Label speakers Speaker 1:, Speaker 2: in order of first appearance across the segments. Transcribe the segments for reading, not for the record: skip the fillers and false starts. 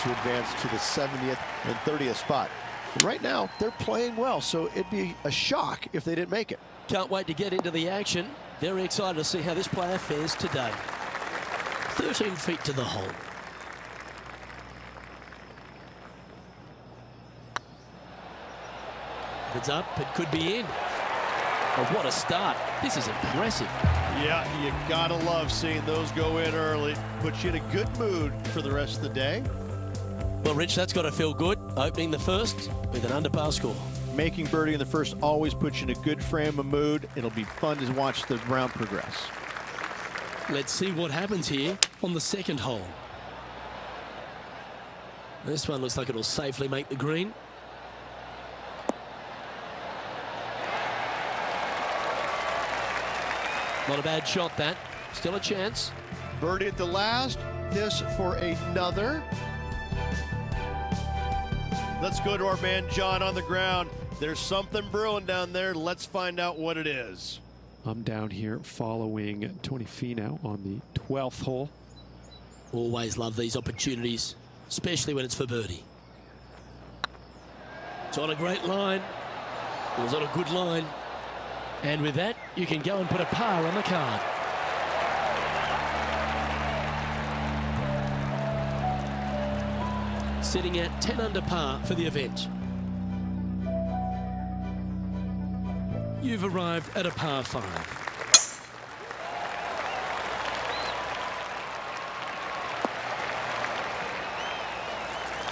Speaker 1: to advance to the 70th and 30th spot. And right now, they're playing well, so it'd be a shock if they didn't make it.
Speaker 2: Can't wait to get into the action. Very excited to see how this player fares today. 13 feet to the hole. If it's up, it could be in. Oh, what a start. This is impressive.
Speaker 1: Yeah, you gotta love seeing those go in early. Puts you in a good mood for the rest of the day.
Speaker 2: Well, Rich, that's got to feel good. Opening the first with an under par score.
Speaker 1: Making birdie in the first always puts you in a good frame of mood. It'll be fun to watch the round progress.
Speaker 2: Let's see what happens here on the second hole. This one looks like it'll safely make the green. Not a bad shot, that. Still a chance.
Speaker 1: Birdie at the last. This for another. Let's go to our man John on the ground. There's something brewing down there. Let's find out what it is.
Speaker 3: I'm down here following Tony Finau on the 12th hole.
Speaker 2: Always love these opportunities, especially when it's for birdie. It's on a great line. It was on a good line. And with that, you can go and put a par on the card. Sitting at 10 under par for the event. You've arrived at a par 5.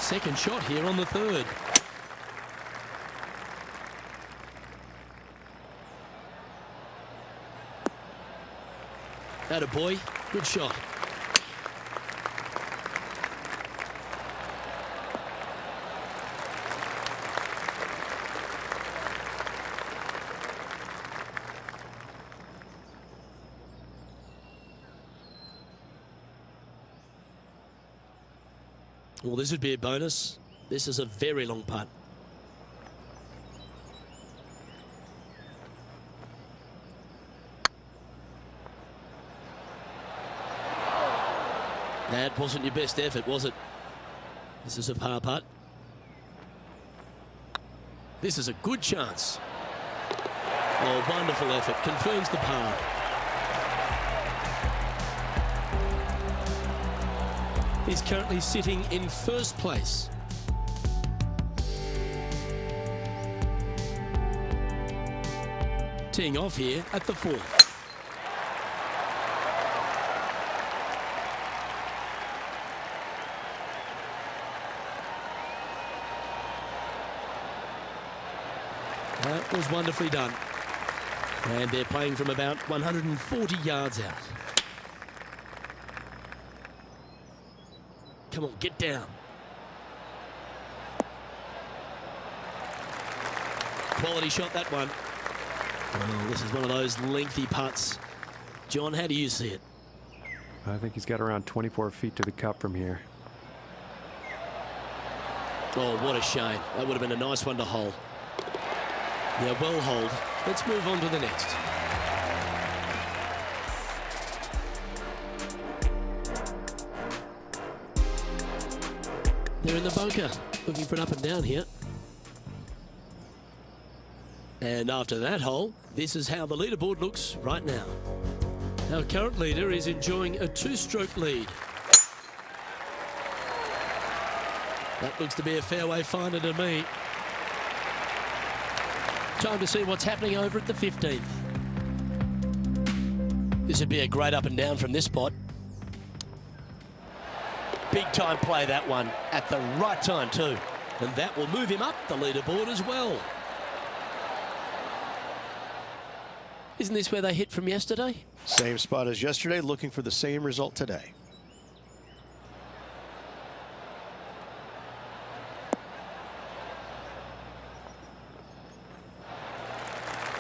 Speaker 2: Second shot here on the third. Atta boy, good shot. Well, this would be a bonus. This is a very long putt. That wasn't your best effort, was it? This is a par putt. This is a good chance. Oh, wonderful effort. Confirms the par. He's currently sitting in first place. Teeing off here at the 4th. That was wonderfully done. And they're playing from about 140 yards out. Come on, get down. Quality shot, that one. Oh, this is one of those lengthy putts. John, how do you see it?
Speaker 3: I think he's got around 24 feet to the cup from here.
Speaker 2: Oh, what a shame. That would have been a nice one to hole. Yeah, well holed. Let's move on to the next. They're in the bunker, looking for an up and down here. And after that hole, this is how the leaderboard looks right now. Our current leader is enjoying a 2-stroke lead. That looks to be a fairway finder to me. Time to see what's happening over at the 15th. This would be a great up and down from this spot. Big time play, that one, at the right time too. And that will move him up the leaderboard as well. Isn't this where they hit from yesterday?
Speaker 1: Same spot as yesterday, looking for the same result today.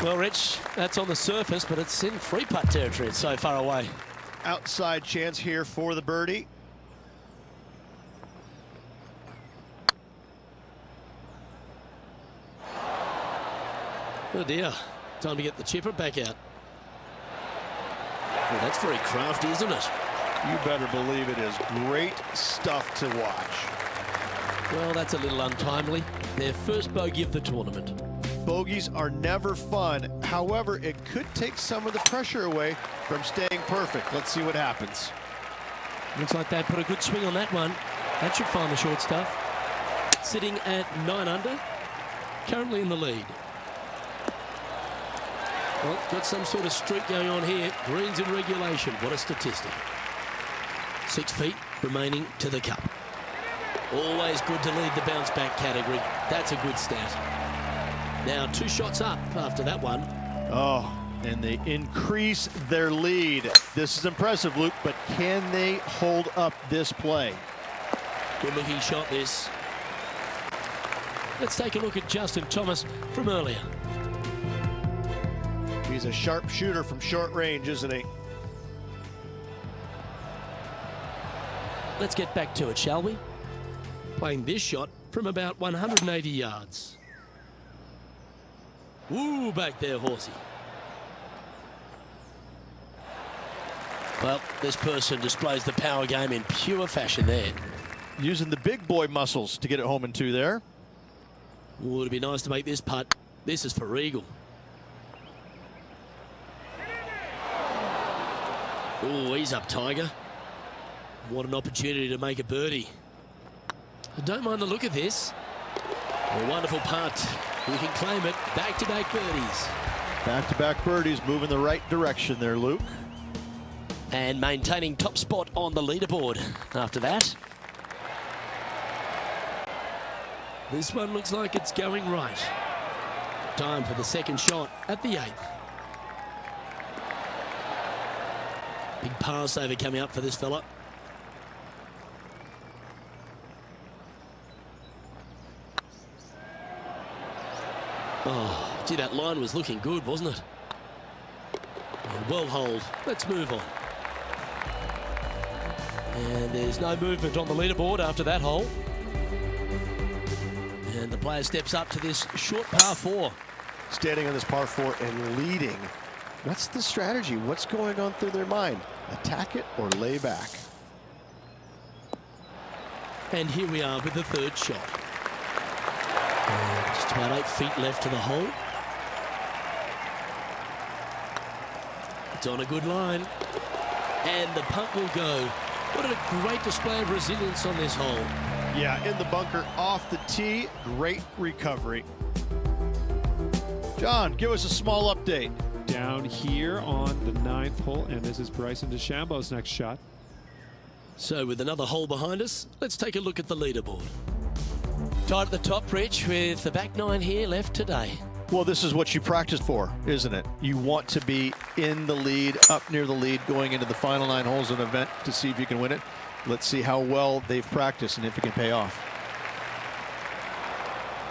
Speaker 2: Well, Rich, that's on the surface, but it's in free putt territory. It's so far away.
Speaker 1: Outside chance here for the birdie.
Speaker 2: Oh dear, time to get the chipper back out. Well, that's very crafty, isn't it?
Speaker 1: You better believe it is great stuff to watch.
Speaker 2: Well, that's a little untimely. Their first bogey of the tournament.
Speaker 1: Bogeys are never fun. However, it could take some of the pressure away from staying perfect. Let's see what happens.
Speaker 2: Looks like they put a good swing on that one. That should find the short stuff. Sitting at 9 under, currently in the lead. Well, got some sort of streak going on here. Greens in regulation. What a statistic. 6 feet remaining to the cup. Always good to lead the bounce back category. That's a good stat. Now 2 shots up after that one.
Speaker 1: Oh, and they increase their lead. This is impressive, Luke, but can they hold up this play?
Speaker 2: Good looking shot this. Let's take a look at Justin Thomas from earlier.
Speaker 1: He's a sharp shooter from short range, isn't he?
Speaker 2: Let's get back to it, shall we? Playing this shot from about 180 yards. Ooh, back there, horsey. Well, this person displays the power game in pure fashion there.
Speaker 1: Using the big boy muscles to get it home in 2 there.
Speaker 2: Ooh, it'd be nice to make this putt. This is for eagle. Ooh, he's up, Tiger. What an opportunity to make a birdie. I don't mind the look of this. A wonderful putt. You can claim it. Back-to-back birdies.
Speaker 1: Back-to-back birdies, moving the right direction there, Luke.
Speaker 2: And maintaining top spot on the leaderboard after that. This one looks like it's going right. Time for the second shot at the 8th. Big par saver coming up for this fella. Oh, gee, that line was looking good, wasn't it? Well hold. Let's move on. And there's no movement on the leaderboard after that hole. And the player steps up to this short par 4.
Speaker 1: Standing on this par 4 and leading. What's the strategy? What's going on through their mind? Attack it or lay back?
Speaker 2: And here we are with the 3rd shot. Just about 8 feet left to the hole. It's on a good line. And the punt will go. What a great display of resilience on this hole.
Speaker 1: Yeah, in the bunker, off the tee, great recovery. John, give us a small update.
Speaker 3: Down here on the 9th hole, and this is Bryson DeChambeau's next shot.
Speaker 2: So with another hole behind us, let's take a look at the leaderboard. Tied at the top, Rich, with the back 9 here left today.
Speaker 1: Well, this is what you practiced for, isn't it? You want to be in the lead, up near the lead, going into the final 9 holes of an event to see if you can win it. Let's see how well they've practiced and if it can pay off.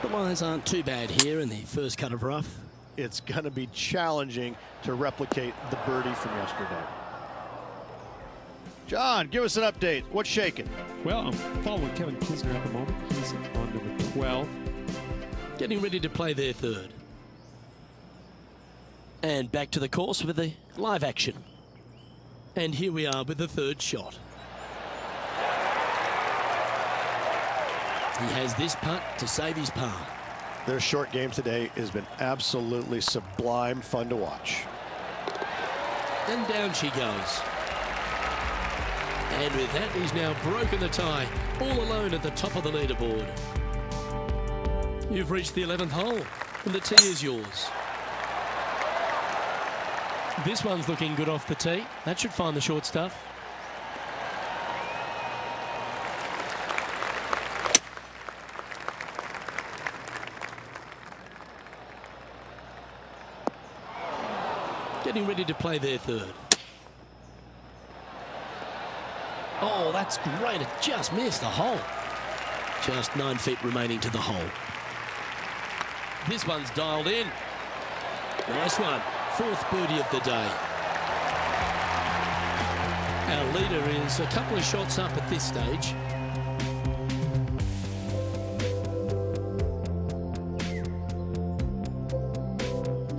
Speaker 2: The lines aren't too bad here in the first cut of rough.
Speaker 1: It's going to be challenging to replicate the birdie from yesterday. John, give us an update. What's shaking?
Speaker 3: Well, I'm following Kevin Kisner at the moment. He's on to the 12th.
Speaker 2: Getting ready to play their 3rd. And back to the course with the live action. And here we are with the 3rd shot. He has this putt to save his par.
Speaker 1: Their short game today has been absolutely sublime fun to watch.
Speaker 2: And down she goes. And with that, he's now broken the tie, all alone at the top of the leaderboard. You've reached the 11th hole, and the tee is yours. This one's looking good off the tee. That should find the short stuff. Getting ready to play their 3rd. Oh, that's great. It just missed the hole. Just 9 feet remaining to the hole. This one's dialed in. Nice one. 4th birdie of the day. Our leader is a couple of shots up at this stage.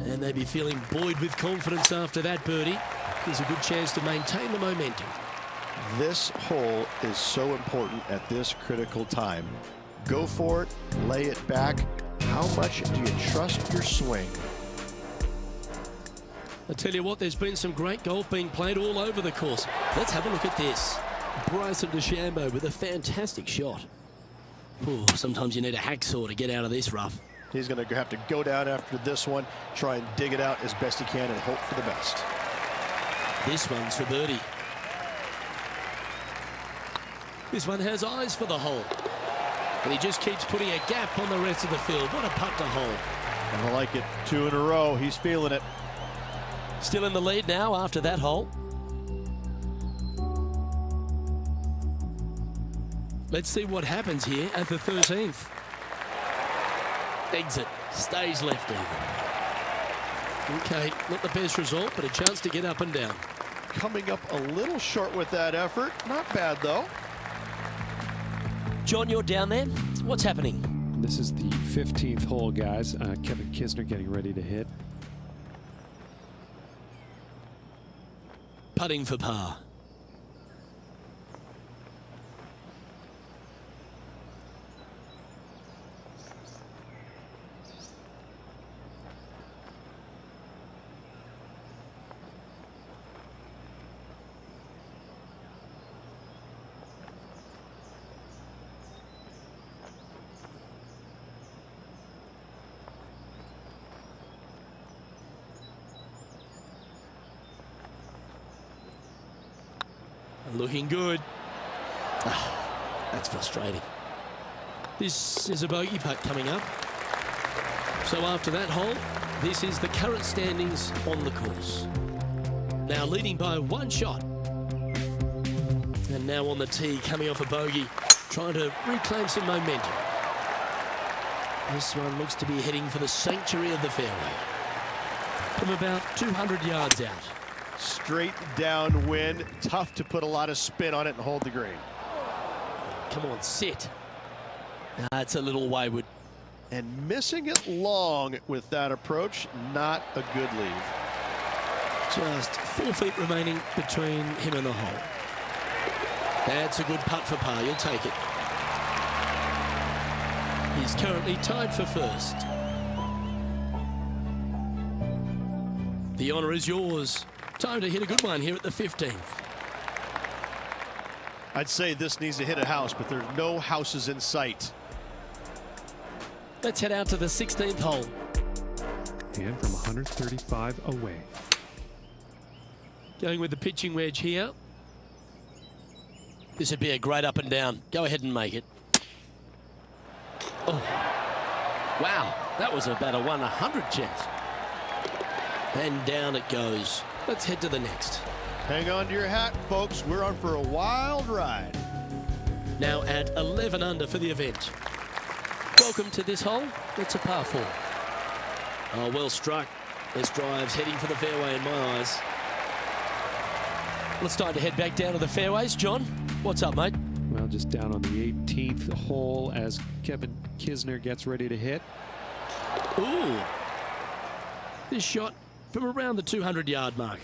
Speaker 2: And they'd be feeling buoyed with confidence after that birdie. There's a good chance to maintain the momentum.
Speaker 1: This hole is so important at this critical time. Go for it, lay it back. How much do you trust your swing?
Speaker 2: I tell you what, there's been some great golf being played all over the course. Let's have a look at this. Bryson DeChambeau with a fantastic shot. Ooh, sometimes you need a hacksaw to get out of this rough.
Speaker 1: He's going to have to go down after this one, try and dig it out as best he can and hope for the best.
Speaker 2: This one's for birdie. This one has eyes for the hole. And he just keeps putting a gap on the rest of the field. What a putt to hole.
Speaker 1: I like it. 2 in a row. He's feeling it.
Speaker 2: Still in the lead now after that hole. Let's see what happens here at the 13th. Exit. Stays left even. Okay, not the best result, but a chance to get up and down.
Speaker 1: Coming up a little short with that effort. Not bad, though.
Speaker 2: John, you're down there. What's happening?
Speaker 3: This is the 15th hole, guys. Kevin Kisner getting ready to hit.
Speaker 2: Putting for par. Looking good. That's frustrating. This is a bogey putt coming up. So after that hole, this is the current standings on the course. Now leading by 1 shot. And now on the tee, coming off a bogey, trying to reclaim some momentum. This one looks to be heading for the sanctuary of the fairway. From about 200 yards out.
Speaker 1: Straight downwind. Tough to put a lot of spin on it and hold the green.
Speaker 2: Come on, sit. That's a little wayward.
Speaker 1: And missing it long with that approach, not a good leave.
Speaker 2: Just 4 feet remaining between him and the hole. That's a good putt for par. You'll take it. He's currently tied for first. The honour is yours. Time to hit a good one here at the 15th.
Speaker 1: I'd say this needs to hit a house, but there's no houses in sight.
Speaker 2: Let's head out to the 16th hole.
Speaker 3: And from 135 away.
Speaker 2: Going with the pitching wedge here. This would be a great up and down. Go ahead and make it. Oh, wow. That was about a 1/100 chance. And down it goes. Let's head to the next.
Speaker 1: Hang on to your hat, folks. We're on for a wild ride.
Speaker 2: Now at 11 under for the event. Welcome to this hole. It's a par 4. Oh, well struck. This drive's heading for the fairway in my eyes. Well, it's time to head back down to the fairways. John, what's up, mate?
Speaker 3: Well, just down on the 18th hole as Kevin Kisner gets ready to hit.
Speaker 2: Ooh. This shot from around the 200-yard marker.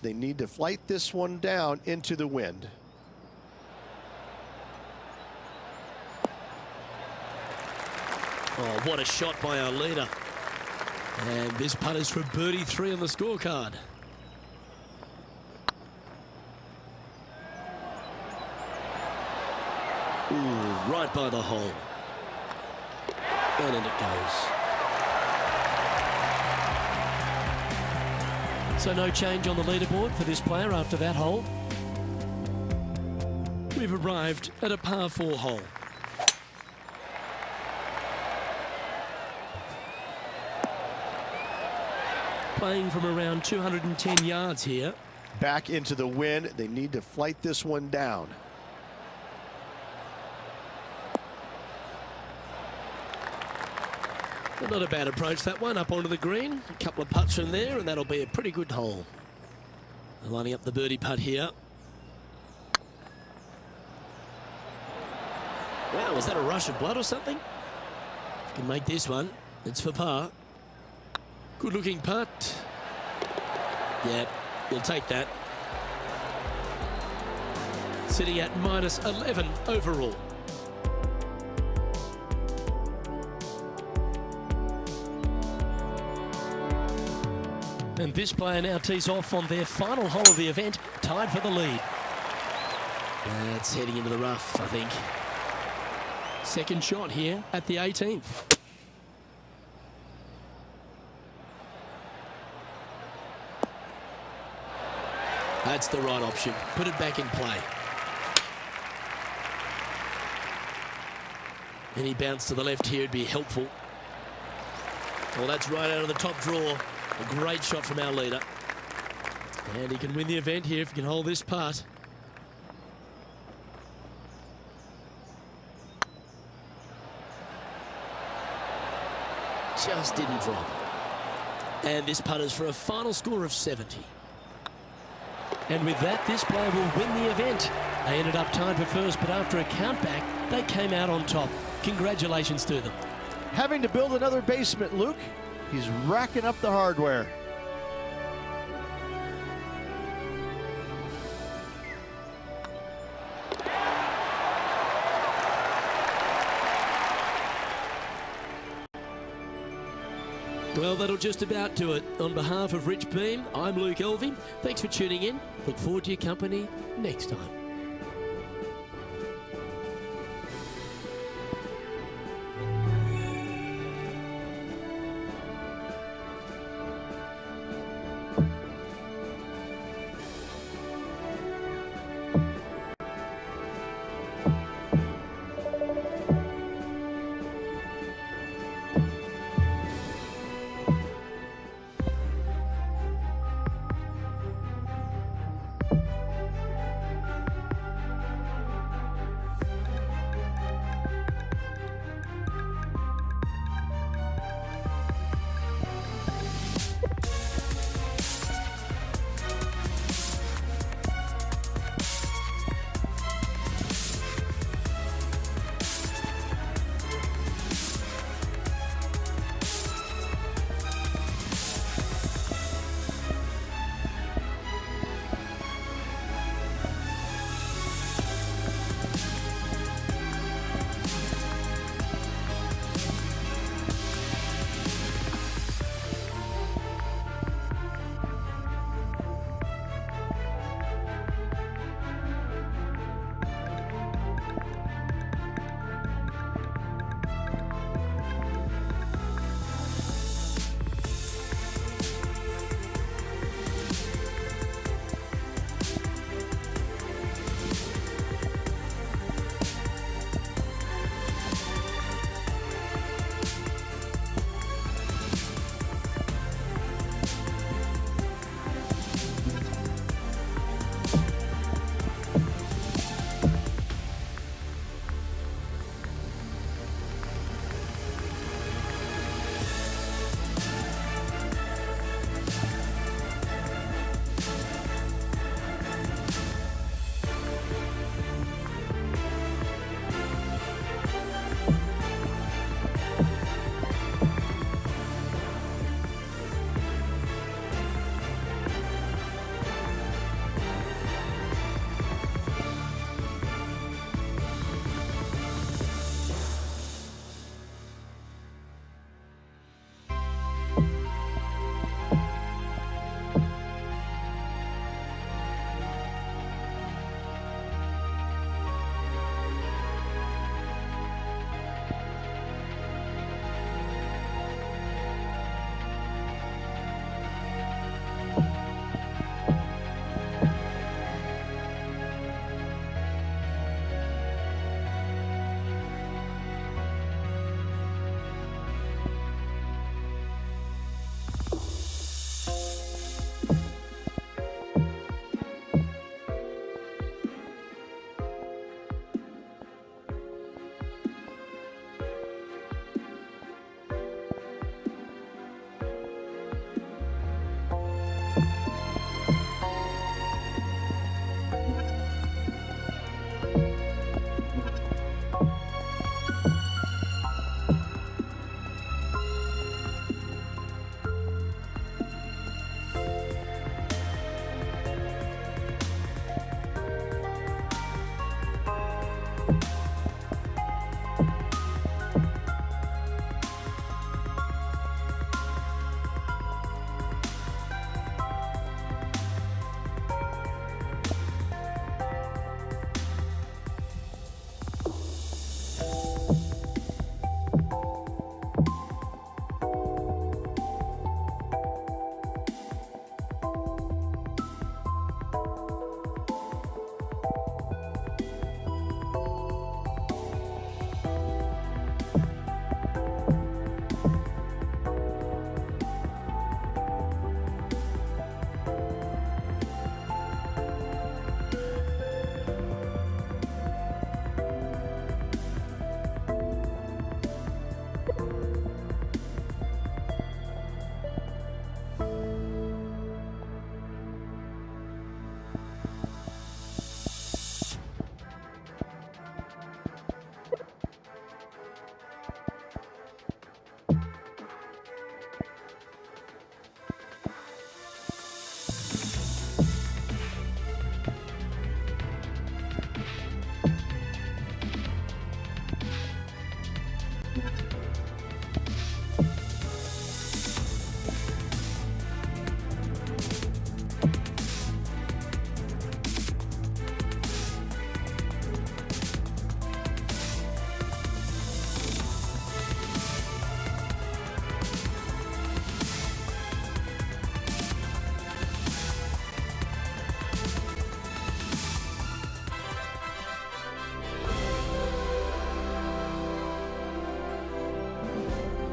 Speaker 1: They need to flight this one down into the wind.
Speaker 2: Oh, what a shot by our leader. And this putt is for birdie 3 on the scorecard. Ooh, right by the hole. And in it goes. So no change on the leaderboard for this player after that hole. We've arrived at a par 4 hole. Playing from around 210 yards here.
Speaker 1: Back into the wind. They need to flight this one down.
Speaker 2: Well, not a bad approach, that one, up onto the green. A couple of putts from there, and that'll be a pretty good hole. Lining up the birdie putt here. Wow, was that a rush of blood or something? If you can make this one, it's for par. Good looking putt. Yeah, you'll take that. Sitting at -11 overall. And this player now tees off on their final hole of the event, tied for the lead. It's heading into the rough, I think. Second shot here at the 18th. That's the right option. Put it back in play. Any bounce to the left here would be helpful. Well, that's right out of the top draw. A great shot from our leader. And he can win the event here if he can hold this putt. Just didn't drop. And this putt is for a final score of 70. And with that, this player will win the event. They ended up tied for first, but after a countback, they came out on top. Congratulations to them.
Speaker 1: Having to build another basement, Luke. He's racking up the hardware.
Speaker 2: Well, that'll just about do it. On behalf of Rich Beam, I'm Luke Elvey. Thanks for tuning in. Look forward to your company next time.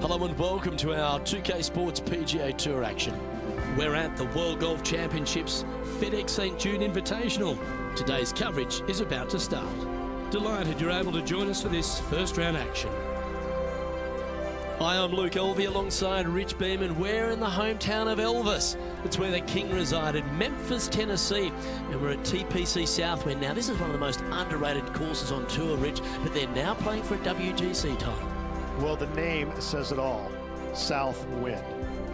Speaker 2: Hello and welcome to our 2K Sports PGA Tour action. We're at the World Golf Championships FedEx St. Jude Invitational. Today's coverage is about to start. Delighted you're able to join us for this first round action. Hi, I'm Luke Elvey alongside Rich Beeman. We're in the hometown of Elvis. It's where the king resided, Memphis, Tennessee. And we're at TPC Southwind. Now, this is one of the most underrated courses on tour, Rich, but they're now playing for a WGC title.
Speaker 1: Well, the name says it all. South wind.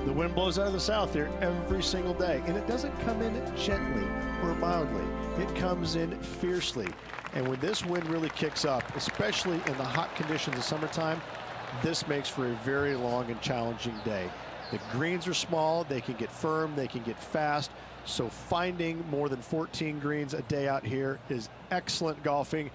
Speaker 1: The wind blows out of the south here every single day, and it doesn't come in gently or mildly. It comes in fiercely. And when this wind really kicks up, especially in the hot conditions of summertime, this makes for a very long and challenging day. The greens are small, they can get firm, they can get fast. So finding more than 14 greens a day out here is excellent golfing.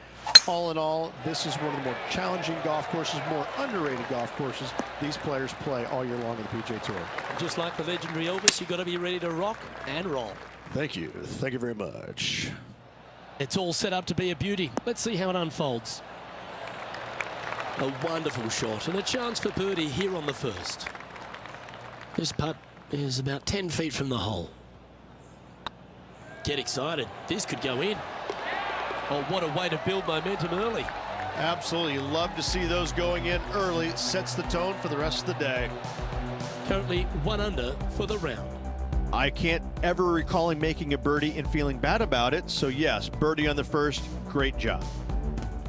Speaker 1: All in all, this is one of the more challenging golf courses, more underrated golf courses these players play all year long on the PGA Tour.
Speaker 2: Just like the legendary Elvis, you've got to be ready to rock and roll.
Speaker 1: Thank you. Thank you very much.
Speaker 2: It's all set up to be a beauty. Let's see how it unfolds. A wonderful shot and a chance for birdie here on the first. This putt is about 10 feet from the hole. Get excited. This could go in. Oh, what a way to build momentum early.
Speaker 1: Absolutely. You love to see those going in early. Sets the tone for the rest of the day.
Speaker 2: Currently 1 under for the round.
Speaker 1: I can't ever recall him making a birdie and feeling bad about it. So yes, birdie on the first. Great job.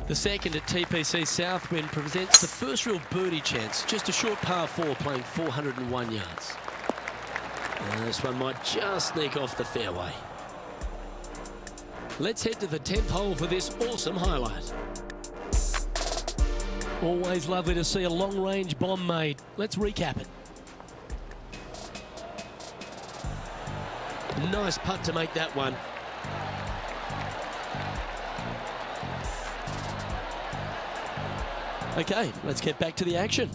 Speaker 2: The second at TPC Southwind presents the first real birdie chance. Just a short par 4 playing 401 yards. And this one might just sneak off the fairway. Let's head to the 10th hole for this awesome highlight. Always lovely to see a long-range bomb made. Let's recap it. Nice putt to make that one. Okay, let's get back to the action.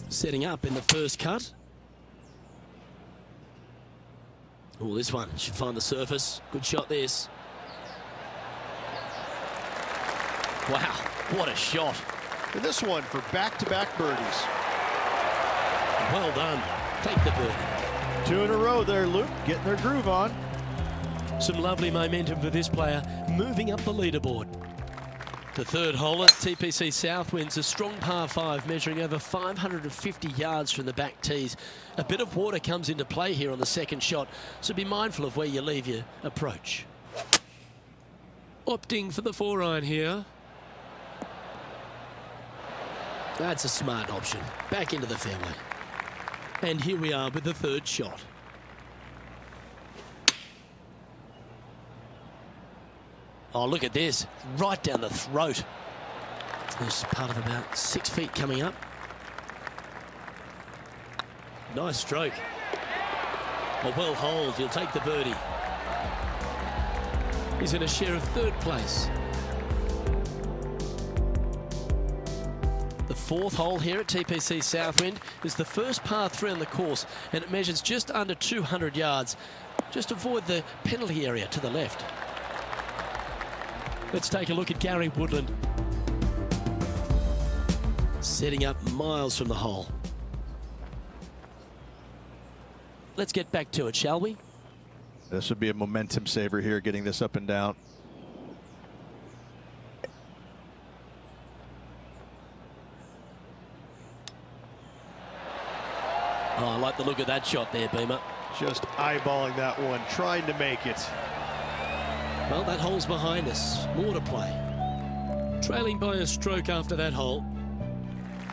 Speaker 2: Setting up in the first cut. Oh, this one should find the surface. Good shot, this. Wow, what a shot.
Speaker 1: And this one for back-to-back birdies.
Speaker 2: Well done. Take the birdie.
Speaker 1: 2 in a row there, Luke. Getting their groove on.
Speaker 2: Some lovely momentum for this player, moving up the leaderboard. The third hole at TPC Southwind's a strong par 5, measuring over 550 yards from the back tees. A bit of water comes into play here on the second shot, so be mindful of where you leave your approach. Opting for the 4-iron here. That's a smart option. Back into the fairway. And here we are with the third shot. Oh, look at this. Right down the throat. There's part of about 6 feet coming up. Nice stroke. A well holed. He'll take the birdie. He's in a share of third place. The fourth hole here at TPC Southwind is the first par 3 on the course, and it measures just under 200 yards. Just avoid the penalty area to the left. Let's take a look at Gary Woodland. Setting up miles from the hole. Let's get back to it, shall we?
Speaker 1: This would be a momentum saver here, getting this up and down.
Speaker 2: Oh, I like the look of that shot there, Beamer.
Speaker 1: Just eyeballing that one, trying to make it.
Speaker 2: Well, that hole's behind us. More to play. Trailing by a stroke after that hole.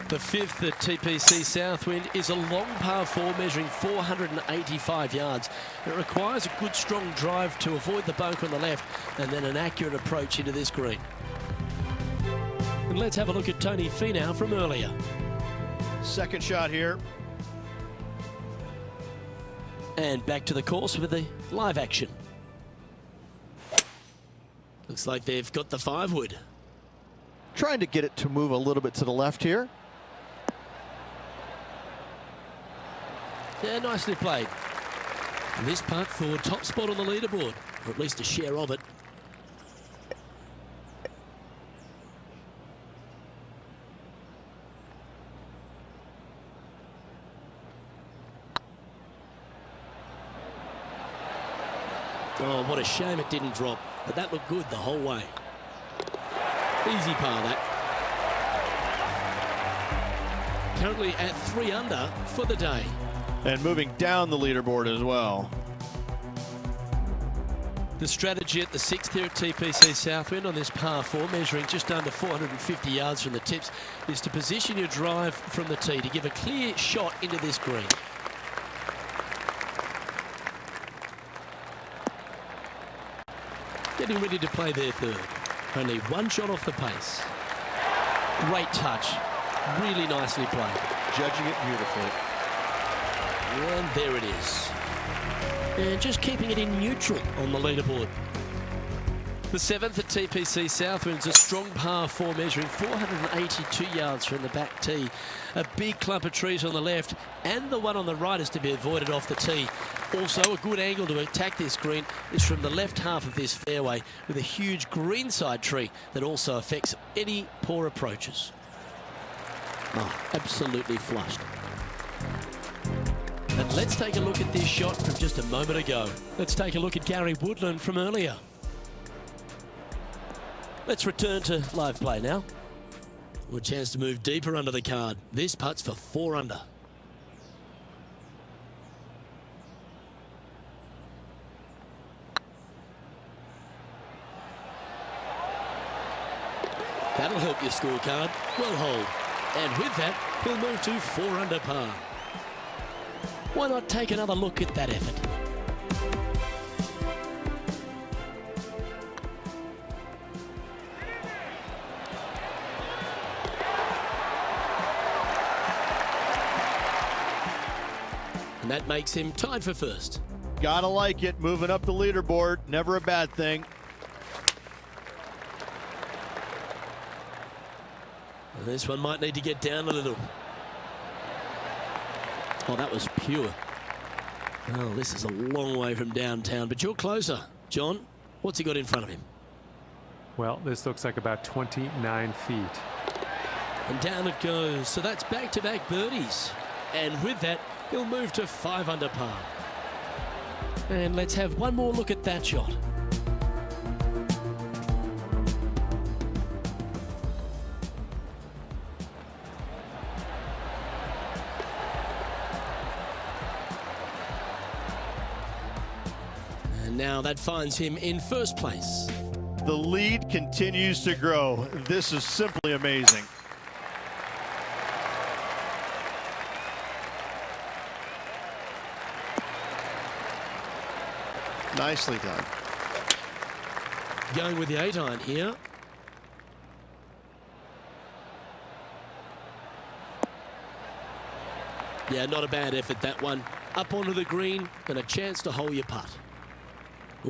Speaker 2: The fifth at TPC Southwind is a long par 4 measuring 485 yards. It requires a good strong drive to avoid the bunker on the left and then an accurate approach into this green. And let's have a look at Tony Finau from earlier.
Speaker 1: Second shot here.
Speaker 2: And back to the course with the live action. Looks like they've got the 5-wood.
Speaker 1: Trying to get it to move a little bit to the left here.
Speaker 2: Yeah, nicely played. And this putt for top spot on the leaderboard, or at least a share of it. Oh, what a shame it didn't drop, but that looked good the whole way. Easy par that. Currently at 3 under for the day.
Speaker 1: And moving down the leaderboard as well.
Speaker 2: The strategy at the 6th here at TPC Southwind on this par 4, measuring just under 450 yards from the tips, is to position your drive from the tee to give a clear shot into this green. Getting ready to play their third. Only 1 shot off the pace. Great touch. Really nicely played.
Speaker 1: Judging it beautifully.
Speaker 2: And there it is. And just keeping it in neutral on the leaderboard. The 7th at TPC Southwind's a strong par 4, measuring 482 yards from the back tee. A big clump of trees on the left, and the one on the right is to be avoided off the tee. Also, a good angle to attack this green is from the left half of this fairway, with a huge greenside tree that also affects any poor approaches. Oh, absolutely flushed. And let's take a look at this shot from just a moment ago. Let's take a look at Gary Woodland from earlier. Let's return to live play now. A chance to move deeper under the card. This putt's for 4 under. That'll help your scorecard. Well hold. And with that, he'll move to 4 under par. Why not take another look at that effort? And that makes him tied for first.
Speaker 1: Gotta like it, moving up the leaderboard, never a bad thing.
Speaker 2: And this one might need to get down a little. Oh, that was pure. Oh, this is a long way from downtown, but you're closer. John, what's he got in front of him?
Speaker 3: Well, this looks like about 29 feet.
Speaker 2: And down it goes. So that's back-to-back birdies. And with that, he'll move to 5 under par. And let's have one more look at that shot. And now that finds him in first place.
Speaker 1: The lead continues to grow. This is simply amazing. Nicely done.
Speaker 2: Going with the 8-iron here. Yeah, not a bad effort, that one. Up onto the green and a chance to hole your putt.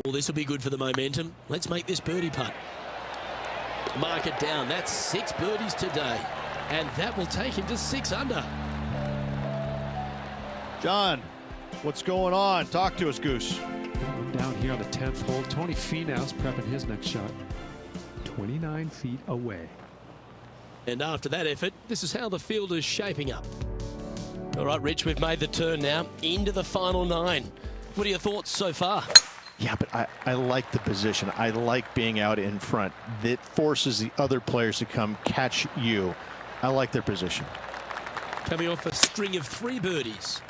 Speaker 2: Oh, this will be good for the momentum. Let's make this birdie putt. Mark it down. That's 6 birdies today. And that will take him to 6 under.
Speaker 1: John, what's going on? Talk to us, Goose.
Speaker 3: Down here on the 10th hole, Tony Finau's prepping his next shot. 29 feet away.
Speaker 2: And after that effort, this is how the field is shaping up. All right, Rich, we've made the turn now into the final 9. What are your thoughts so far?
Speaker 1: Yeah, but I like the position. I like being out in front. That forces the other players to come catch you. I like their position.
Speaker 2: Coming off a string of 3 birdies.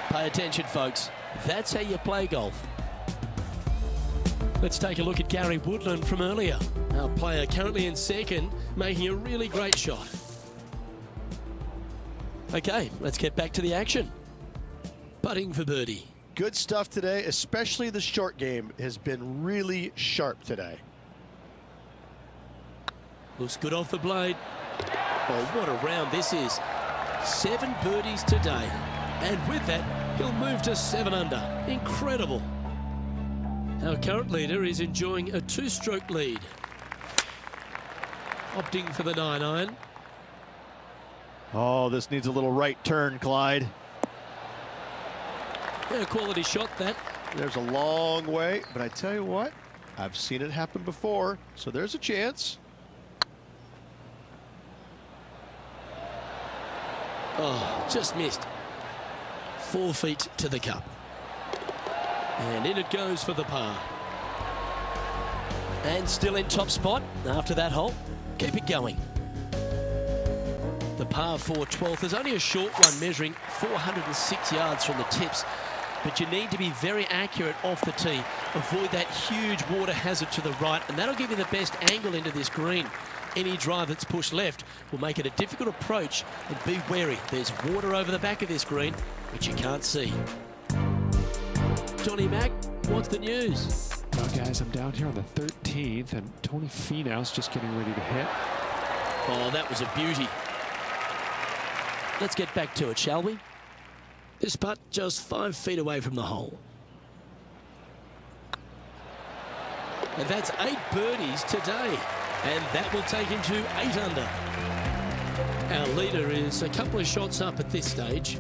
Speaker 2: Pay attention, folks. That's how you play golf. Let's take a look at Gary Woodland from earlier. Our player currently in second, making a really great shot. Okay, let's get back to the action. Putting for birdie.
Speaker 1: good stuff today, especially the short game has been really sharp today.
Speaker 2: Looks good off the blade. Oh, what a round this is. 7 birdies today. And with that, he'll move to 7 under. Incredible. Our current leader is enjoying a 2-stroke lead. Opting for the 9-iron.
Speaker 1: Oh, this needs a little right turn, Clyde.
Speaker 2: Yeah, a quality shot, that.
Speaker 1: There's a long way, but I tell you what, I've seen it happen before, so there's a chance.
Speaker 2: Oh, just missed. 4 feet to the cup. And in it goes for the par. And still in top spot after that hole. Keep it going. The par 4 12th is only a short one, measuring 406 yards from the tips. But you need to be very accurate off the tee. Avoid that huge water hazard to the right, and that'll give you the best angle into this green. Any drive that's pushed left will make it a difficult approach, and be wary. There's water over the back of this green, which you can't see. Johnny Mack, what's the news?
Speaker 3: Well, guys, I'm down here on the 13th, and Tony Finau's just getting ready to hit.
Speaker 2: Oh, that was a beauty. Let's get back to it, shall we? This putt just 5 feet away from the hole. And that's 8 birdies today. And that will take him to 8 under. Our leader is a couple of shots up at this stage.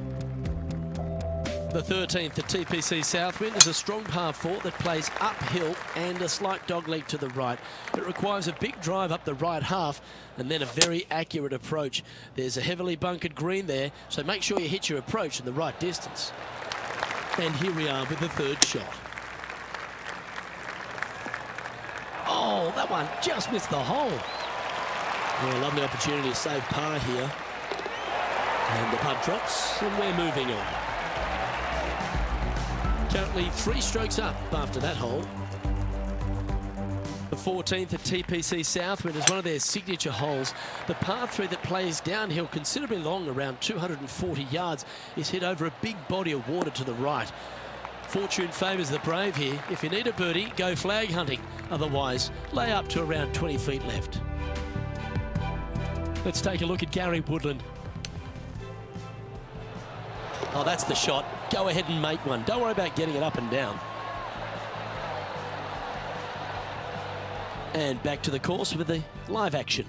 Speaker 2: The 13th at TPC Southwind is a strong par 4 that plays uphill and a slight dogleg to the right. It requires a big drive up the right half and then a very accurate approach. There's a heavily bunkered green there, so make sure you hit your approach in the right distance. And here we are with the 3rd shot. Oh, that one just missed the hole. Yeah, lovely opportunity to save par here. And the putt drops, and we're moving on. Currently 3 strokes up after that hole. The 14th at TPC Southwind is one of their signature holes. The par 3 that plays downhill considerably long, around 240 yards, is hit over a big body of water to the right. Fortune favours the brave here. If you need a birdie, go flag hunting. Otherwise, lay up to around 20 feet left. Let's take a look at Gary Woodland. Oh, that's the shot. Go ahead and make one. Don't worry about getting it up and down. And back to the course with the live action.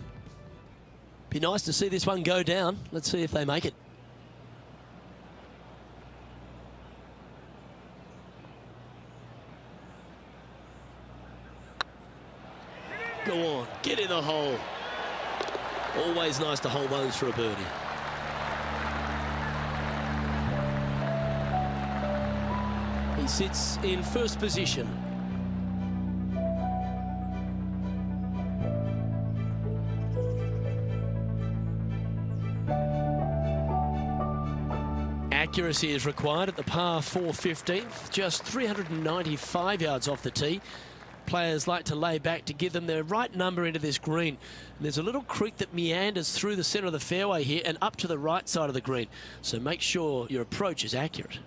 Speaker 2: Be nice to see this one go down. Let's see if they make it. Go on, get in the hole. Always nice to hold those for a birdie. He sits in first position. Accuracy is required at the par 4 15th, just 395 yards off the tee. Players like to lay back to give them their right number into this green. And there's a little creek that meanders through the centre of the fairway here and up to the right side of the green. So make sure your approach is accurate.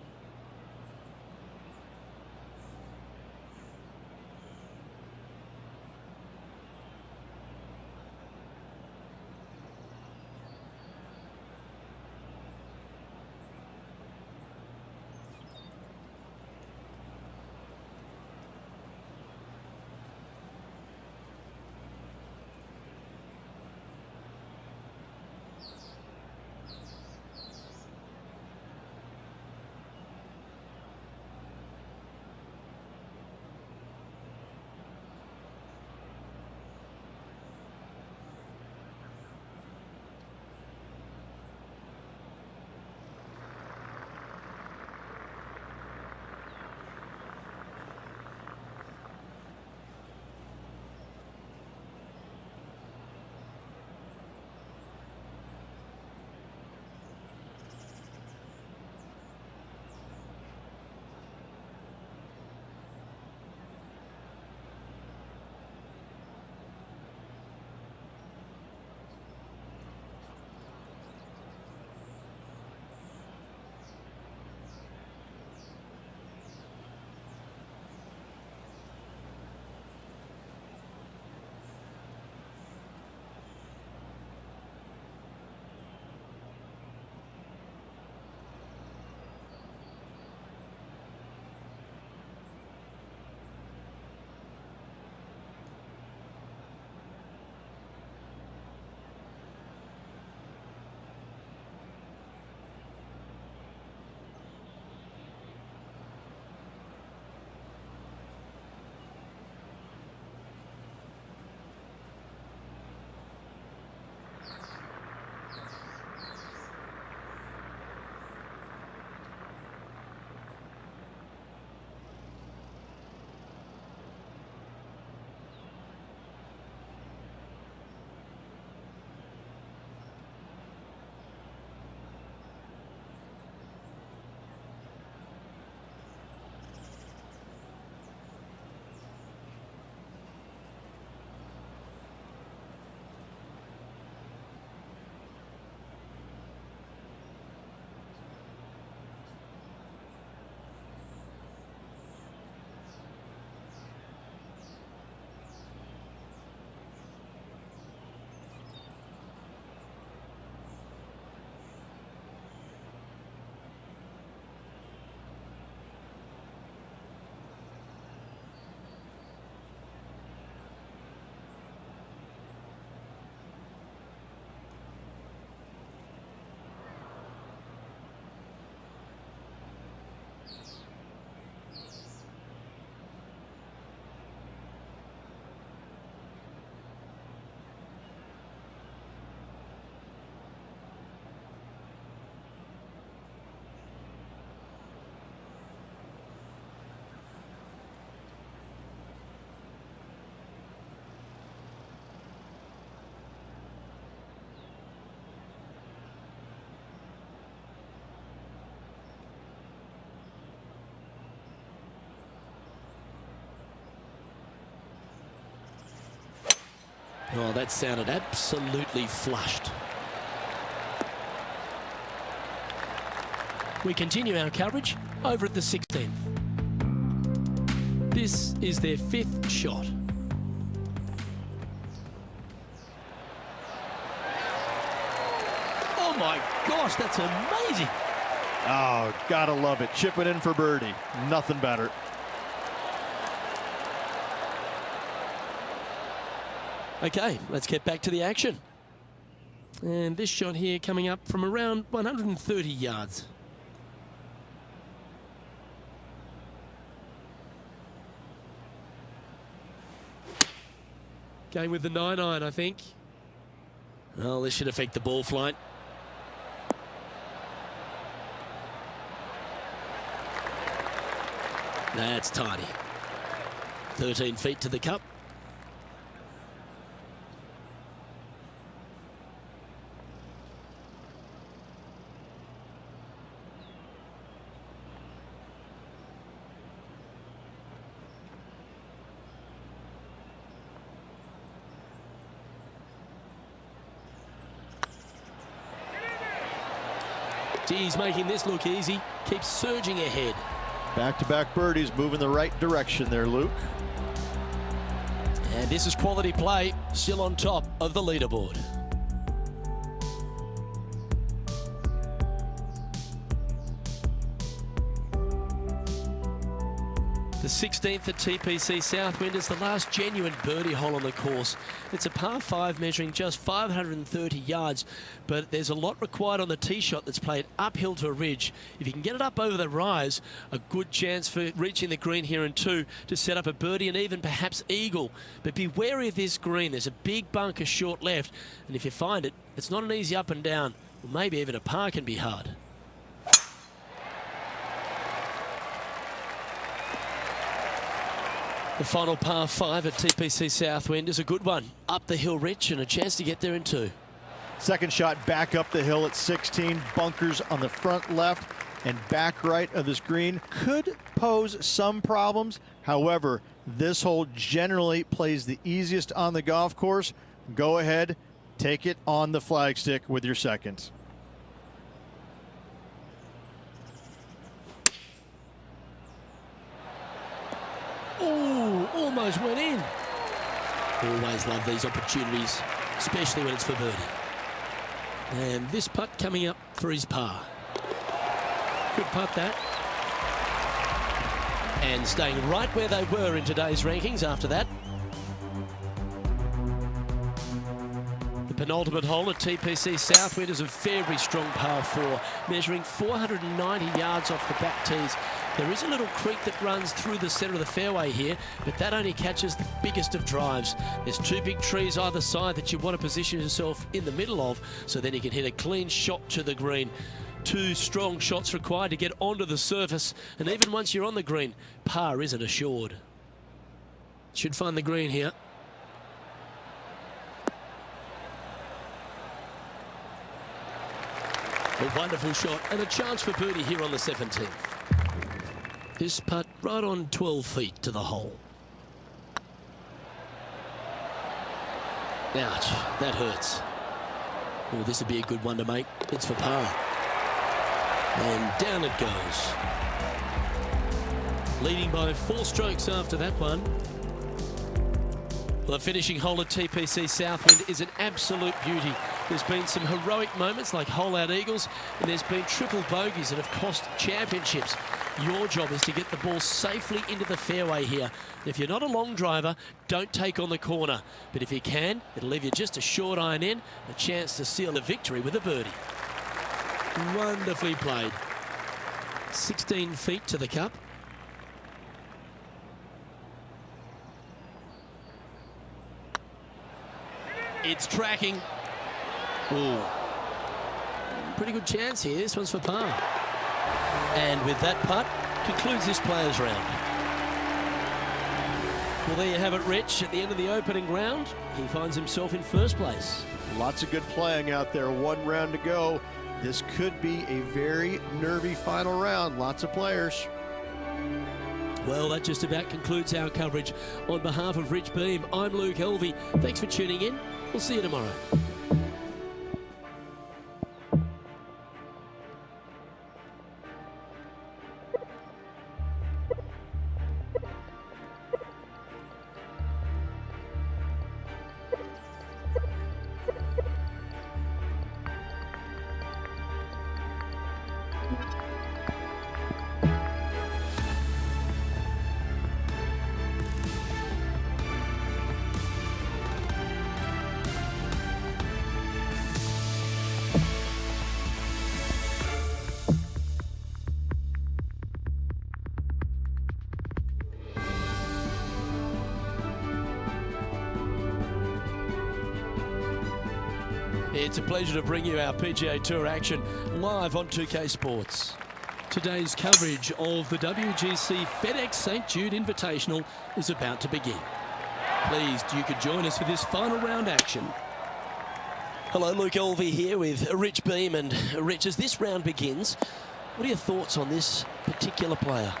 Speaker 2: Oh, that sounded absolutely flushed. We continue our coverage over at the 16th. This is their 5th shot. Oh my gosh, that's amazing.
Speaker 1: Oh, gotta love it. Chip it in for birdie. Nothing better.
Speaker 2: Okay, let's get back to the action. And this shot here coming up from around 130 yards. Going with the 9-iron, I think. Well, this should affect the ball flight. That's tidy. 13 feet to the cup. He's making this look easy. Keeps surging ahead.
Speaker 1: Back-to-back birdies, moving the right direction there, Luke.
Speaker 2: And this is quality play, still on top of the leaderboard. The 16th at TPC Southwind is the last genuine birdie hole on the course. It's a par 5 measuring just 530 yards, but there's a lot required on the tee shot that's played uphill to a ridge. If you can get it up over the rise, a good chance for reaching the green here in 2 to set up a birdie and even perhaps eagle. But be wary of this green. There's a big bunker short left, and if you find it, it's not an easy up and down. Well, maybe even a par can be hard. The final par 5 at TPC Southwind is a good one. Up the hill rich and a chance to get there in 2.
Speaker 1: Second shot back up the hill at 16. Bunkers on the front left and back right of this green. Could pose some problems. However, this hole generally plays the easiest on the golf course. Go ahead, take it on the flagstick with your seconds.
Speaker 2: Oh, almost went in. Always love these opportunities, especially when it's for birdie. And this putt coming up for his par. Good putt that. And staying right where they were in today's rankings after that. The penultimate hole at TPC Southwind is a very strong par 4, measuring 490 yards off the back tees. There is a little creek that runs through the centre of the fairway here, but that only catches the biggest of drives. There's 2 big trees either side that you want to position yourself in the middle of, so then you can hit a clean shot to the green. 2 strong shots required to get onto the surface, and even once you're on the green, par isn't assured. Should find the green here. A wonderful shot and a chance for birdie here on the 17th. This putt right on 12 feet to the hole. Ouch, that hurts. Oh, this would be a good one to make. It's for par. And down it goes. Leading by 4 strokes after that one. Well, the finishing hole at TPC Southwind is an absolute beauty. There's been some heroic moments like hole-out eagles, and there's been triple bogeys that have cost championships. Your job is to get the ball safely into the fairway here. If you're not a long driver, don't take on the corner. But if you can, it'll leave you just a short iron in, a chance to seal a victory with a birdie. Wonderfully played. 16 feet to the cup. It's tracking. Ooh. Pretty good chance here. This one's for par. And with that putt, concludes this players' round. Well, there you have it, Rich. At the end of the opening round, he finds himself in first place.
Speaker 1: Lots of good playing out there. 1 round to go. This could be a very nervy final round. Lots of players.
Speaker 2: Well, that just about concludes our coverage. On behalf of Rich Beam, I'm Luke Helvey. Thanks for tuning in. We'll see you tomorrow. It's a pleasure to bring you our PGA Tour action live on 2K Sports. Today's coverage of the WGC FedEx St. Jude Invitational is about to begin. Pleased you could join us for this final round action. Hello, Luke Helvey here with Rich Beam. And Rich, as this round begins, what are your thoughts on this particular player?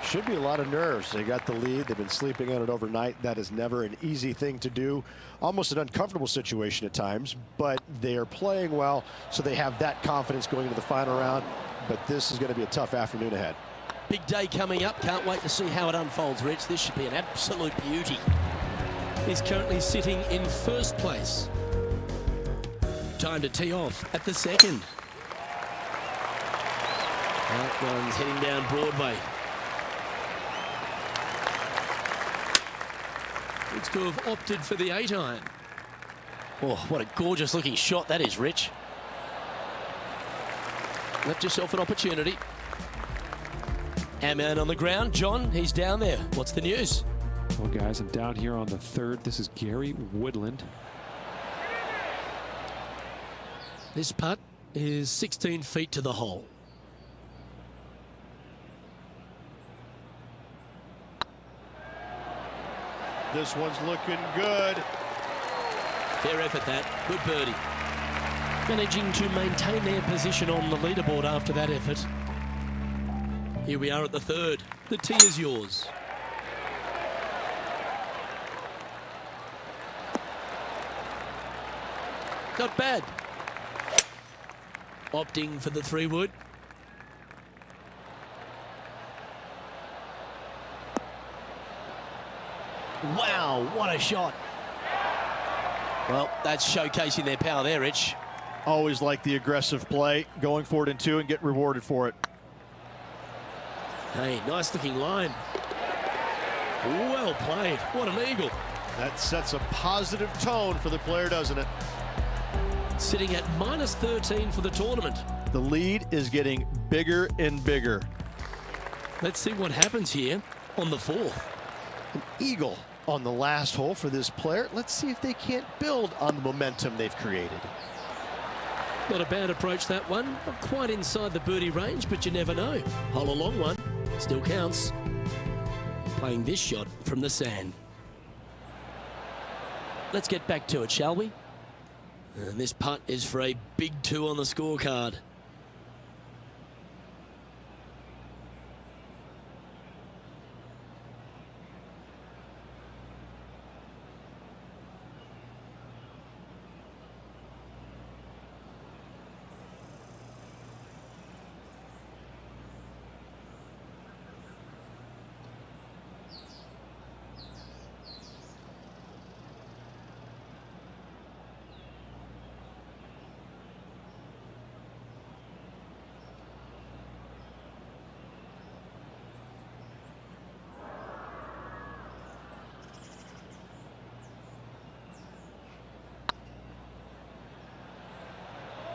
Speaker 1: Should be a lot of nerves. They got the lead. They've been sleeping on it overnight. That is never an easy thing to do. Almost an uncomfortable situation at times, but they are playing well, so they have that confidence going into the final round. But this is going to be a tough afternoon ahead.
Speaker 2: Big day coming up. Can't wait to see how it unfolds, Rich. This should be an absolute beauty. He's currently sitting in first place. Time to tee off at the second. That one's heading down Broadway. Looks to have opted for the 8-iron. Oh, what a gorgeous looking shot that is, Rich. Left yourself an opportunity. Our man on the ground, John, he's down there. What's the news?
Speaker 3: Well, guys, I'm down here on the third. This is Gary Woodland.
Speaker 2: This putt is 16 feet to the hole.
Speaker 1: This one's looking good.
Speaker 2: Fair effort that. Good birdie. Managing to maintain their position on the leaderboard after that effort. Here we are at the third. The tee is yours. Not bad. Opting for the 3-wood. Wow, what a shot. Well, that's showcasing their power there, Rich.
Speaker 1: Always like the aggressive play, going for it in 2 and get rewarded for it.
Speaker 2: Hey, nice looking line. Well played. What an eagle.
Speaker 1: That sets a positive tone for the player, doesn't it?
Speaker 2: Sitting at -13 for the tournament.
Speaker 1: The lead is getting bigger and bigger.
Speaker 2: Let's see what happens here on the 4th.
Speaker 1: An eagle on the last hole for this player. Let's see if they can't build on the momentum they've created.
Speaker 2: Not a bad approach, that one. Not quite inside the birdie range, but you never know. Hole a long one. Still counts. Playing this shot from the sand. Let's get back to it, shall we? And this putt is for a big 2 on the scorecard.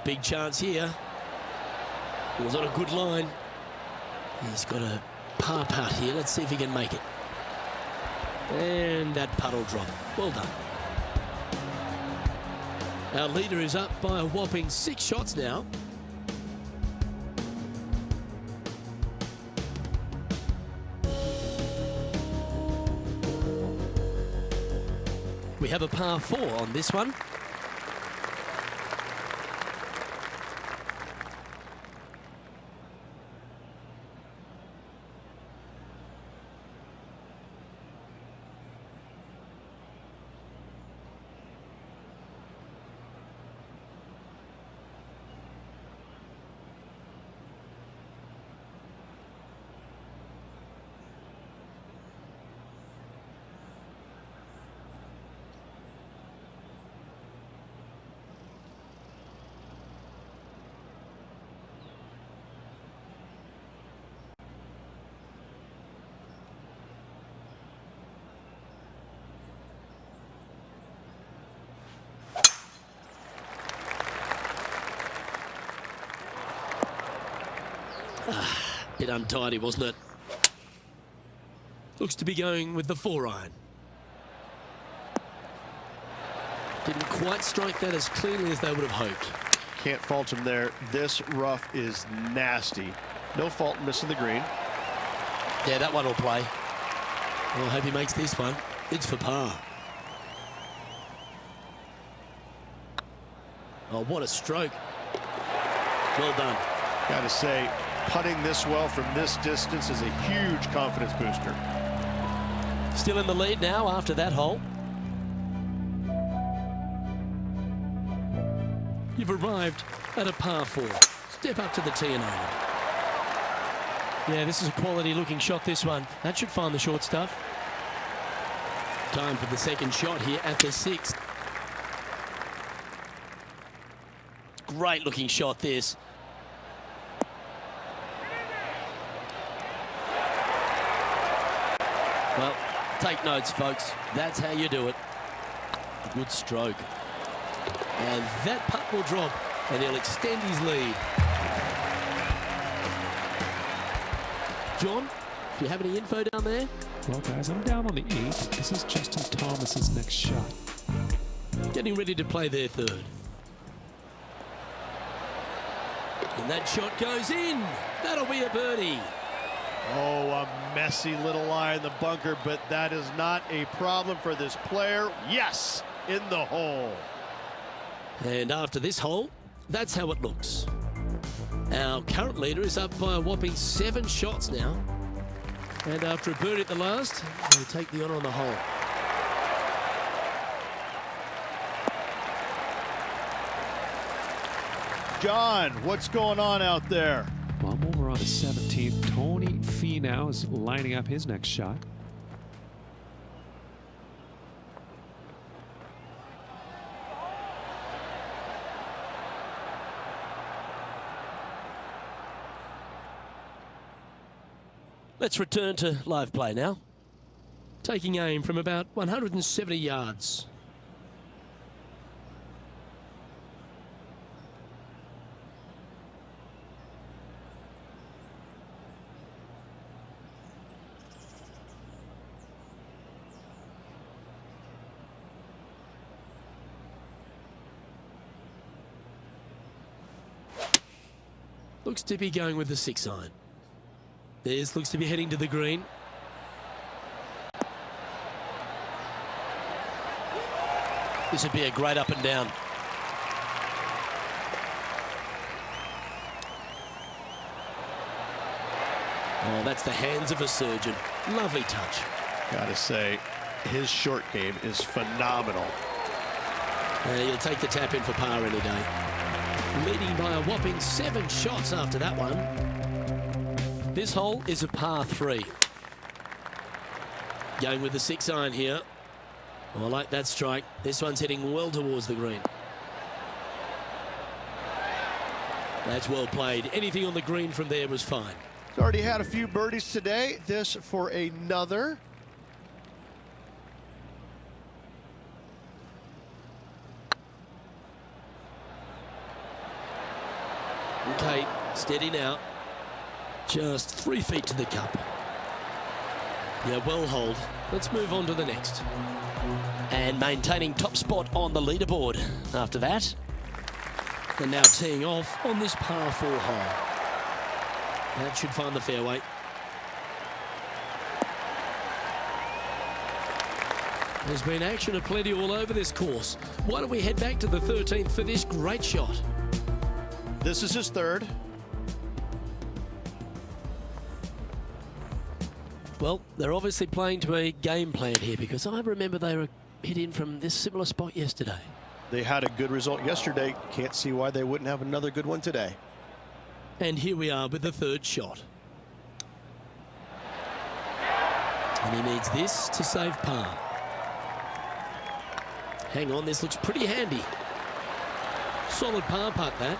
Speaker 2: Big chance here. It was on a good line. He's got a par putt here. Let's see if he can make it. And that putt will drop. Well done. Our leader is up by a whopping 6 shots now. We have a par 4 on this one. Bit untidy, wasn't it? Looks to be going with the 4-iron. Didn't quite strike that as cleanly as they would have hoped.
Speaker 1: Can't fault him there. This rough is nasty. No fault in missing the green.
Speaker 2: Yeah, that one will play. Well, I hope he makes this one. It's for par. Oh, what a stroke. Well done.
Speaker 1: Gotta say, putting this well from this distance is a huge confidence booster.
Speaker 2: Still in the lead now after that hole. You've arrived at a par 4. Step up to the tee and over. Yeah, this is a quality looking shot, this one. That should find the short stuff. Time for the second shot here at the 6th. Great looking shot, this. Well, take notes, folks. That's how you do it. Good stroke. And that putt will drop, and he'll extend his lead. John, do you have any info down there?
Speaker 3: Well, guys, I'm down on the 8th. This is Justin Thomas's next shot.
Speaker 2: Getting ready to play their third. And that shot goes in. That'll be a birdie.
Speaker 1: Oh, a messy little lie in the bunker, but that is not a problem for this player. Yes, in the hole.
Speaker 2: And after this hole, that's how it looks. Our current leader is up by a whopping 7 shots now. And after a birdie at the last, he'll take the honour on the hole.
Speaker 1: John, what's going on out there?
Speaker 3: Well, I'm over on the 17th. Tony Finau is lining up his next shot.
Speaker 2: Let's return to live play now. Taking aim from about 170 yards. Looks to be going with the 6-iron. This looks to be heading to the green. This would be a great up and down. Oh, that's the hands of a surgeon. Lovely touch.
Speaker 1: Gotta say, his short game is phenomenal.
Speaker 2: You'll take the tap in for par any day. Leading by a whopping 7 shots after that one. This hole is a par 3. Going with the 6-iron here. Oh, I like that strike. This one's heading well towards the green. That's well played. Anything on the green from there was fine.
Speaker 1: He's already had a few birdies today. This for another.
Speaker 2: Okay, steady now. Just 3 feet to the cup. Yeah, well hold. Let's move on to the next. And maintaining top spot on the leaderboard after that. And now teeing off on this par 4 hole. That should find the fairway. There's been action aplenty all over this course. Why don't we head back to the 13th for this great shot?
Speaker 1: This is his third.
Speaker 2: Well, they're obviously playing to a game plan here, because I remember they were hit in from this similar spot yesterday.
Speaker 1: They had a good result yesterday. Can't see why they wouldn't have another good one today.
Speaker 2: And here we are with the third shot. And he needs this to save par. Hang on, this looks pretty handy. Solid par putt, that.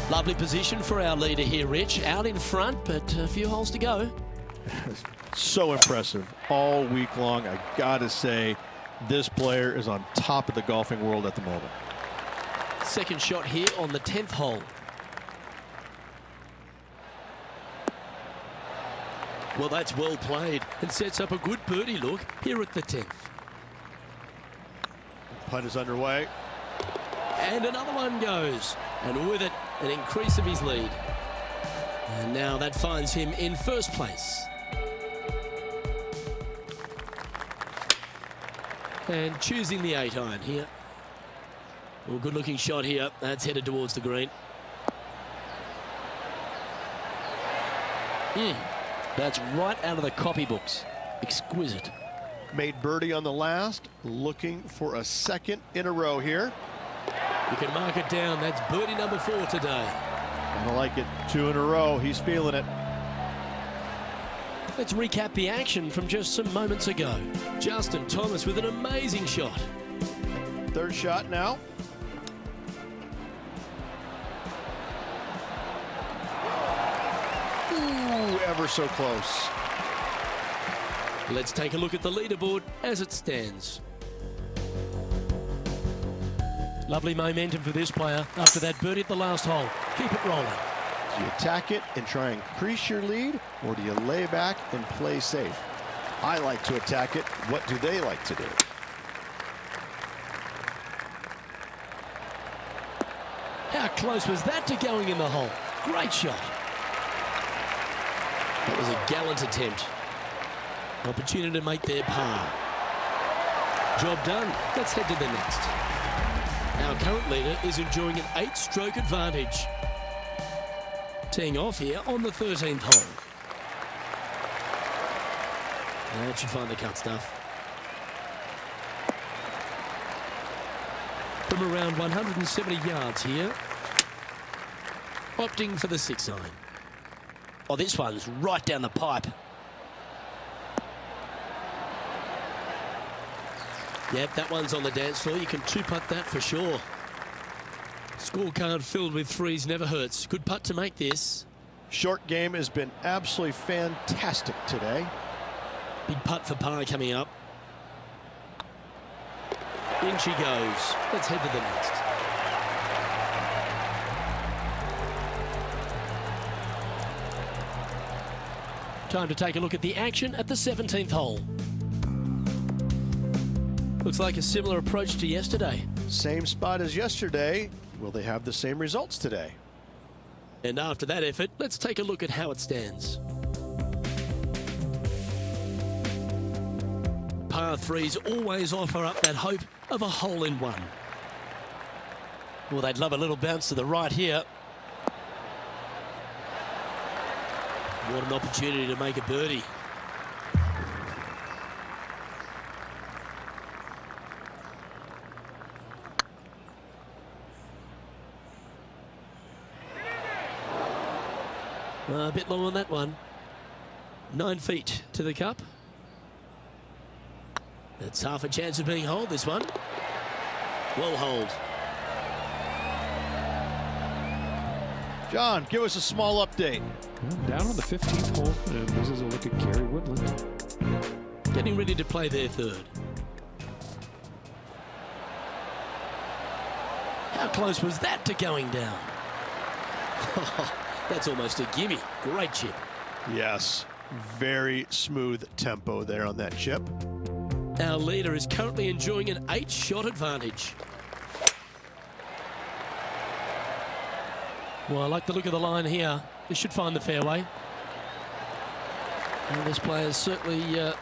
Speaker 2: Lovely position for our leader here, Rich. Out in front, but a few holes to go.
Speaker 1: So impressive all week long. I gotta say, this player is on top of the golfing world at the moment.
Speaker 2: Second shot here on the 10th hole. Well, that's well played and sets up a good birdie look here at the 10th.
Speaker 1: Putt is underway.
Speaker 2: And another one goes. And with it, an increase of his lead. And now that finds him in first place. And choosing the 8-iron here. Well, good looking shot here. That's headed towards the green. That's right out of the copybooks. Exquisite.
Speaker 1: Made birdie on the last, looking for a second in a row here.
Speaker 2: You can mark it down. That's birdie number 4 today.
Speaker 1: I like it. 2 in a row. He's feeling it.
Speaker 2: Let's recap the action from just some moments ago. Justin Thomas with an amazing shot.
Speaker 1: Third shot now. Ooh, ever so close.
Speaker 2: Let's take a look at the leaderboard as it stands. Lovely momentum for this player after that birdie at the last hole. Keep it rolling.
Speaker 1: Do you attack it and try and increase your lead, or do you lay back and play safe? I like to attack it. What do they like to do?
Speaker 2: How close was that to going in the hole? Great shot. That was a gallant attempt. Opportunity to make their par. Job done. Let's head to the next. Our current leader is enjoying an 8-stroke advantage. Teeing off here on the 13th hole. That should find the cut stuff. From around 170 yards here. Opting for the 6-iron. Oh, this one's right down the pipe. Yep, that one's on the dance floor. You can 2-putt that for sure. Scorecard filled with 3s never hurts. Good putt to make this.
Speaker 1: Short game has been absolutely fantastic today.
Speaker 2: Big putt for par coming up. In she goes. Let's head to the next. Time to take a look at the action at the 17th hole. Looks like a similar approach to yesterday.
Speaker 1: Same spot as yesterday. Will they have the same results today?
Speaker 2: And after that effort, let's take a look at how it stands. Par 3s always offer up that hope of a hole-in-one. Well, they'd love a little bounce to the right here. What an opportunity to make a birdie. A bit long on that one. 9 feet to the cup. That's half a chance of being holed, this one. Well holed.
Speaker 1: John, give us a small update.
Speaker 3: Down on the 15th hole, and this is a look at Gary Woodland.
Speaker 2: Getting ready to play their 3rd. How close was that to going down? That's almost a gimme. Great chip.
Speaker 1: Yes, very smooth tempo there on that chip.
Speaker 2: Our leader is currently enjoying an 8-shot advantage. Well, I like the look of the line here. This should find the fairway. And this player is certainly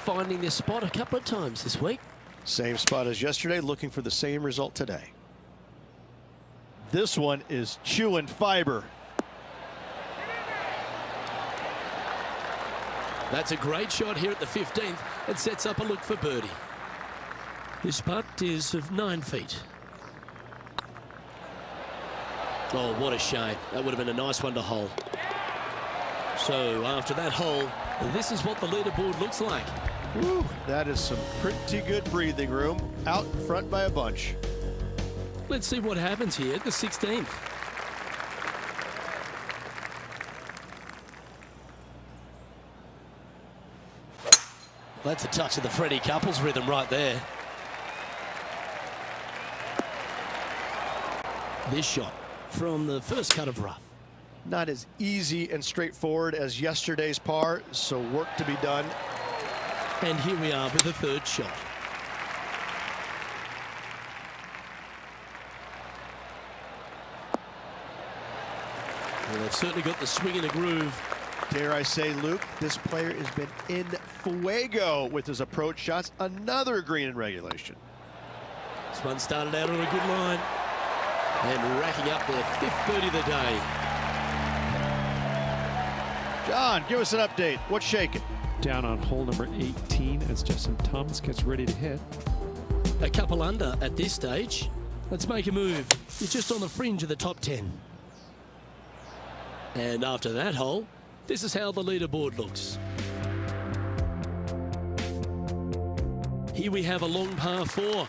Speaker 2: finding this spot a couple of times this week.
Speaker 1: Same spot as yesterday, looking for the same result today. This one is chewing fiber.
Speaker 2: That's a great shot here at the 15th. It sets up a look for birdie. This putt is of 9 feet. Oh, what a shame. That would have been a nice one to hole. So after that hole, this is what the leaderboard looks like.
Speaker 1: Woo, that is some pretty good breathing room. Out in front by a bunch.
Speaker 2: Let's see what happens here at the 16th. That's a touch of the Freddie Couples rhythm right there. This shot from the first cut of rough.
Speaker 1: Not as easy and straightforward as yesterday's par, so work to be done.
Speaker 2: And here we are with the third shot. Well, they've certainly got the swing in a groove.
Speaker 1: Dare I say, Luke, this player has been in fuego with his approach shots. Another green in regulation.
Speaker 2: This one started out on a good line and racking up their 5th birdie of the day.
Speaker 1: John, give us an update. What's shaking?
Speaker 3: Down on hole number 18 as Justin Thomas gets ready to hit.
Speaker 2: A couple under at this stage. Let's make a move. He's just on the fringe of the top 10. And after that hole, this is how the leaderboard looks. Here we have a long par 4. Going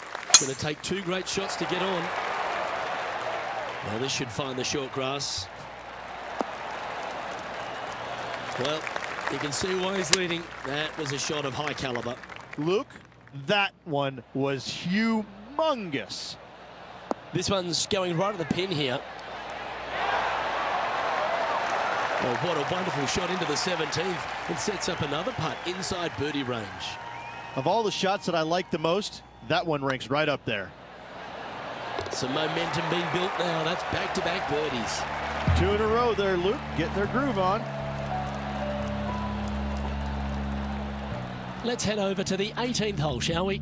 Speaker 2: to take 2 great shots to get on. Well, this should find the short grass. Well, you can see why he's leading. That was a shot of high caliber.
Speaker 1: Luke, that one was humongous.
Speaker 2: This one's going right at the pin here. Oh, what a wonderful shot into the 17th. It sets up another putt inside birdie range.
Speaker 1: Of all the shots that I like the most, that one ranks right up there.
Speaker 2: Some momentum being built now. That's back-to-back birdies.
Speaker 1: 2 in a row there, Luke. Getting their groove on.
Speaker 2: Let's head over to the 18th hole, shall we?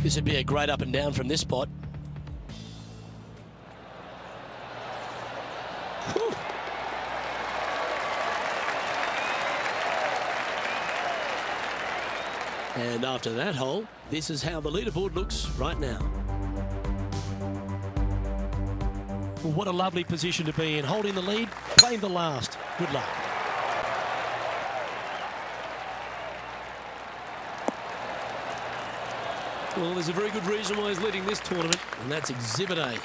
Speaker 2: This would be a great up and down from this spot. Whew. And after that hole, this is how the leaderboard looks right now. What a lovely position to be in, holding the lead, playing the last. Good luck. Well, there's a very good reason why he's leading this tournament, and that's Exhibit A.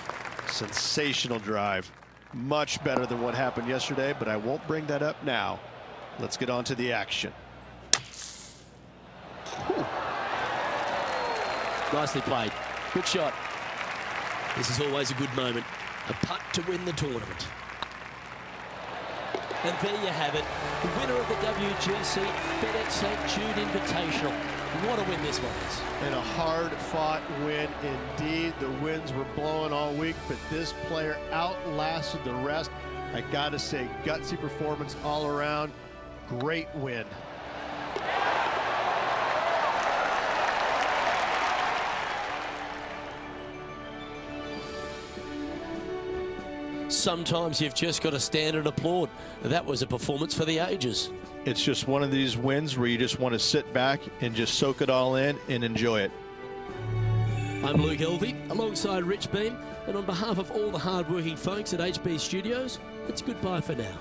Speaker 1: Sensational drive. Much better than what happened yesterday, but I won't bring that up now. Let's get on to the action. Whew.
Speaker 2: Nicely played. Good shot. This is always a good moment. A putt to win the tournament. And there you have it. The winner of the WGC FedEx St. Jude Invitational. What a win this one is.
Speaker 1: And a hard-fought win indeed. The winds were blowing all week, but this player outlasted the rest. I gotta say, gutsy performance all around. Great win.
Speaker 2: Sometimes you've just got to stand and applaud. That was a performance for the ages.
Speaker 1: It's just one of these wins where you just want to sit back and just soak it all in and enjoy it.
Speaker 2: I'm Luke Elvey, alongside Rich Beam, and on behalf of all the hard-working folks at HB Studios, it's goodbye for now.